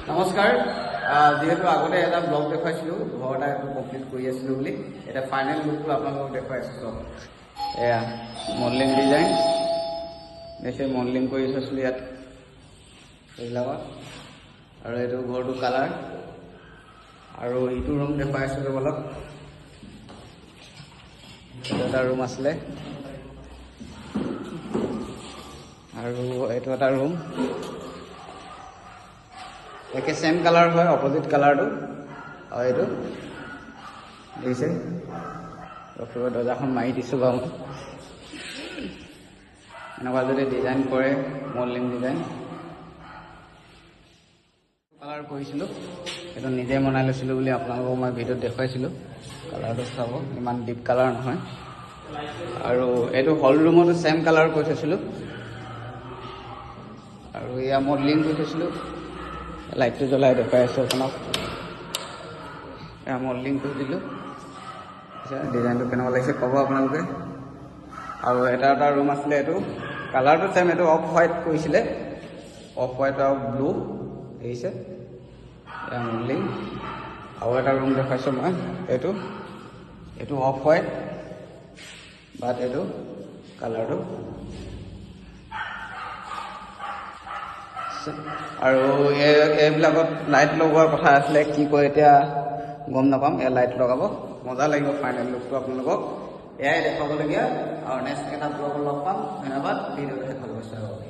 নমস্কাৰ যেহেতু আগতে এটা ব্লগ দেখাইছিলোঁ ঘৰ এটা কমপ্লিট কৰি আছিলোঁ বুলি এটা ফাইনেল লুকটো আপোনালোকক দেখুৱাই আছোঁ এয়া মডেলিং ডিজাইন নিশ্চয় মডেলিং কৰি থৈছিলোঁ ইয়াত এইবিলাকত আৰু এইটো ঘৰটো কালাৰ আৰু ইটো ৰুম দেখুৱাই আছোঁ অলপ এটা ৰুম আছিলে আৰু এইটো এটা ৰুম একে সেম কালাৰ হয় অপোজিট কালাৰটো আৰু এইটো দেখিছে ৰখিব দৰ্জাখন মাৰি দিছোঁ বাৰু এনেকুৱা যদি ডিজাইন কৰে মডেলিং ডিজাইন কালাৰ কৰিছিলোঁ এইটো নিজে বনাই লৈছিলোঁ বুলি আপোনালোকক মই ভিডিঅ'ত দেখুৱাইছিলোঁ কালাৰটো চাব ইমান ডিপ কালাৰ নহয় আৰু এইটো হল ৰুমতো সেম কালাৰ কৰি থৈছিলোঁ আৰু এয়া মডেলিং কৰি থৈছিলোঁ লাইটটো জ্বলাই দেখুৱাই আছোঁ আপোনাক এয়া মডেলিং কৰি দিলোঁ ডিজাইনটো কেনেকুৱা লাগিছে ক'ব আপোনালোকে আৰু এটা ৰুম আছিলে এইটো কালাৰটো ছেম এইটো অফ হোৱাইট কৰিছিলে অফ হোৱাইট আৰু ব্লু দেখিছে এয়া মডেলিং আৰু এটা ৰুম দেখাইছোঁ মই এইটো অফ হোৱাইট বাট এইটো কালাৰটো আৰু এইবিলাকত লাইট লগোৱাৰ কথা আছিলে কি কয় এতিয়া গম নাপাম এয়া লাইট লগাব মজা লাগিব ফাইনেল লুকটো আপোনালোকক এয়াই দেখুৱাবলগীয়া আৰু নেক্সট এটা ব্লগত লগ পাম ধন্যবাদ ভিডিঅ'টো ভাল পাইছে